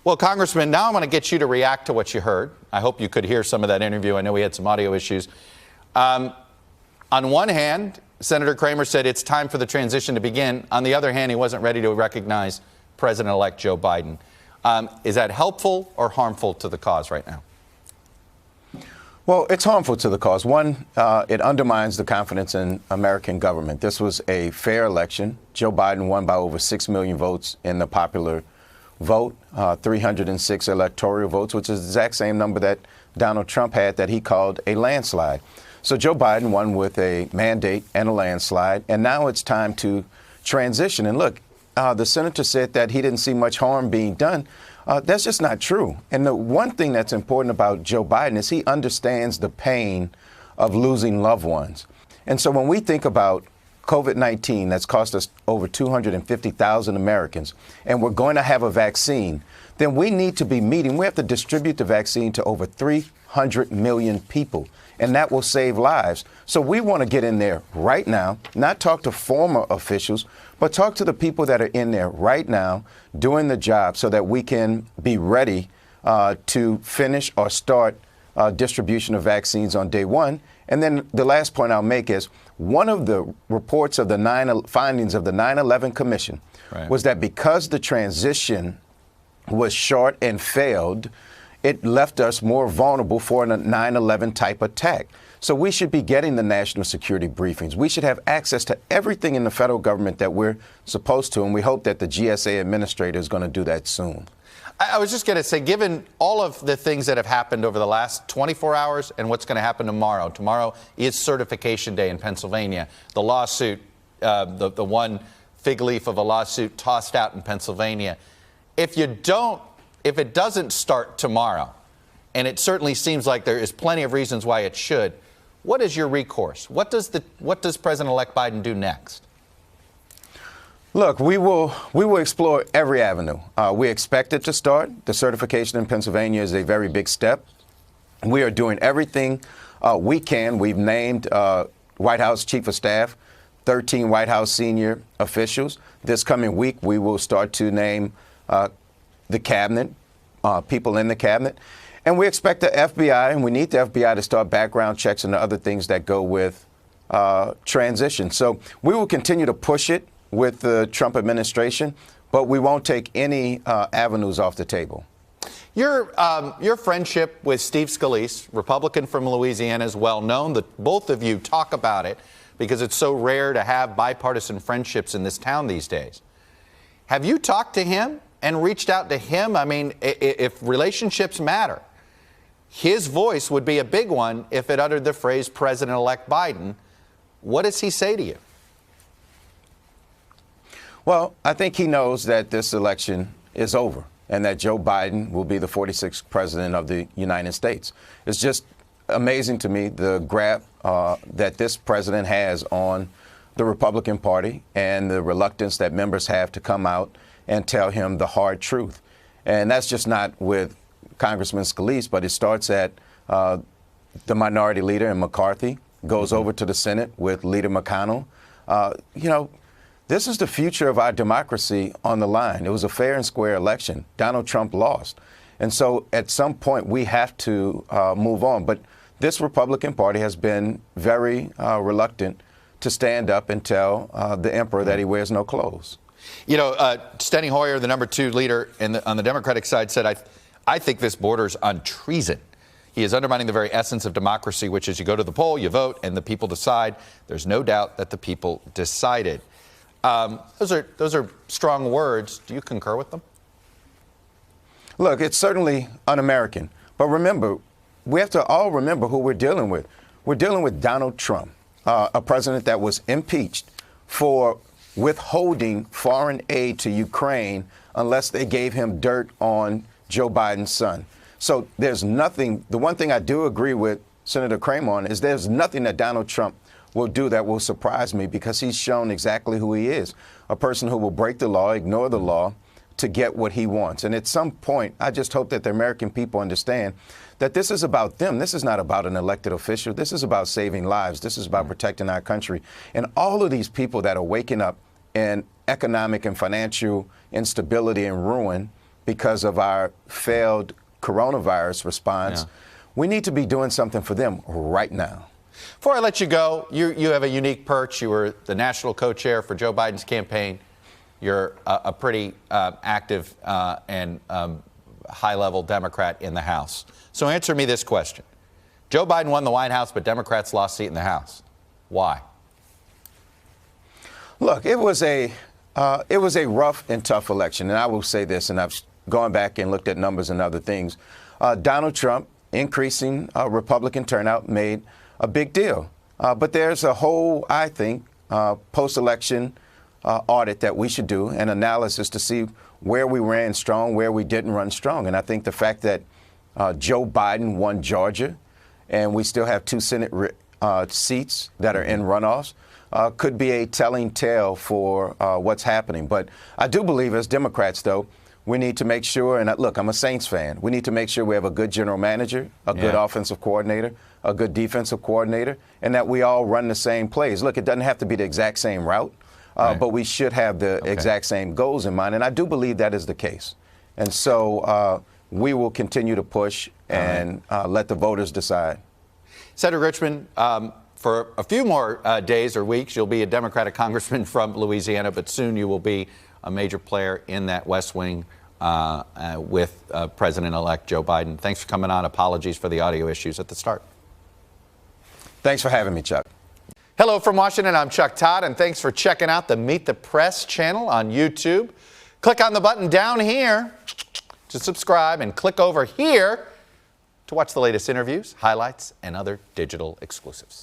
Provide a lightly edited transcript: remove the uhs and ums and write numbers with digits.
Well, Congressman, now I'm going to get you to react to what you heard. I hope you could hear some of that interview. I know we had some audio issues. On one hand, Senator Kramer said it's time for the transition to begin. On the other hand, he wasn't ready to recognize President-elect Joe Biden. Is that helpful or harmful to the cause right now? Well, it's harmful to the cause. One, it undermines the confidence in American government. This was a fair election. Joe Biden won by over 6 million votes in the popular vote, 306 electoral votes, which is the exact same number that Donald Trump had that he called a landslide. So Joe Biden won with a mandate and a landslide, and now it's time to transition. And look, the senator said that he didn't see much harm being done. That's just not true. And the one thing that's important about Joe Biden is he understands the pain of losing loved ones. And so when we think about COVID-19 that's cost us over 250,000 Americans, and we're going to have a vaccine, then we need to be meeting. We have to distribute the vaccine to over 300 million people, and that will save lives. So we want to get in there right now, not talk to former officials, but talk to the people that are in there right now doing the job so that we can be ready to finish or start distribution of vaccines on day one. And then the last point I'll make is one of the reports of the findings of the 9/11 Commission was that because the transition was short and failed, it left us more vulnerable for a 9/11 type attack. So we should be getting the national security briefings. We should have access to everything in the federal government that we're supposed to, and we hope that the GSA administrator is going to do that soon. I was just going to say, given all of the things that have happened over the last 24 hours and what's going to happen tomorrow. Tomorrow is certification day in Pennsylvania. The lawsuit, the one fig leaf of a lawsuit tossed out in Pennsylvania. If it doesn't start tomorrow, and it certainly seems like there is plenty of reasons why it should, what is your recourse? What does President-elect Biden do next? Look, we will explore every avenue. We expect it to start. The certification in Pennsylvania is a very big step. We are doing everything we can. We've named White House Chief of Staff, 13 White House senior officials. This coming week, we will start to name the cabinet, people in the cabinet. And we expect the FBI, and we need the FBI to start background checks and the other things that go with transition. So we will continue to push it with the Trump administration, but we won't take any avenues off the table. Your friendship with Steve Scalise, Republican from Louisiana, is well known. Both of you talk about it because it's so rare to have bipartisan friendships in this town these days. Have you talked to him and reached out to him? I mean, if relationships matter, his voice would be a big one if it uttered the phrase President-elect Biden. What does he say to you? Well, I think he knows that this election is over and that Joe Biden will be the 46th president of the United States. It's just amazing to me the grab that this president has on the Republican Party and the reluctance that members have to come out and tell him the hard truth. And that's just not with Congressman Scalise, but it starts at the minority leader in McCarthy, goes over to the Senate with Leader McConnell. This is the future of our democracy on the line. It was a fair and square election. Donald Trump lost. And so at some point we have to move on. But this Republican Party has been very reluctant to stand up and tell the emperor that he wears no clothes. You know, Steny Hoyer, the number 2 leader on the Democratic side, said, I think this borders on treason. He is undermining the very essence of democracy, which is you go to the poll, you vote, and the people decide. There's no doubt that the people decided. Those are strong words. Do you concur with them? Look, it's certainly un-American. But remember, we have to all remember who we're dealing with. We're dealing with Donald Trump, a president that was impeached for withholding foreign aid to Ukraine unless they gave him dirt on Joe Biden's son. So there's nothing. The one thing I do agree with Senator Kramer on is there's nothing that Donald Trump will do that will surprise me because he's shown exactly who he is, a person who will break the law, ignore the law to get what he wants. And at some point, I just hope that the American people understand that this is about them. This is not about an elected official. This is about saving lives. This is about protecting our country. And all of these people that are waking up in economic and financial instability and ruin because of our failed coronavirus response. Yeah. We need to be doing something for them right now. Before I let you go, you have a unique perch. You were the national co-chair for Joe Biden's campaign. You're a pretty active and high-level Democrat in the House. So answer me this question. Joe Biden won the White House, but Democrats lost seat in the House. Why? Look, it was a rough and tough election, and I will say this, and I've gone back and looked at numbers and other things. Donald Trump increasing Republican turnout made a big deal. But there's a whole, I think, post-election audit that we should do, an analysis to see where we ran strong, where we didn't run strong. And I think the fact that Joe Biden won Georgia and we still have 2 Senate seats that are in runoffs could be a telling tale for what's happening. But I do believe as Democrats, though, we need to make sure, and look, I'm a Saints fan, we need to make sure we have a good general manager, a good offensive coordinator, a good defensive coordinator, and that we all run the same plays. Look, it doesn't have to be the exact same route, but we should have the exact same goals in mind, and I do believe that is the case. And so we will continue to push and let the voters decide. Cedric Richmond, for a few more days or weeks, you'll be a Democratic congressman from Louisiana, but soon you will be a major player in that West Wing with President-elect Joe Biden. Thanks for coming on. Apologies for the audio issues at the start. Thanks for having me, Chuck. Hello from Washington. I'm Chuck Todd, and thanks for checking out the Meet the Press channel on YouTube. Click on the button down here to subscribe and click over here to watch the latest interviews, highlights, and other digital exclusives.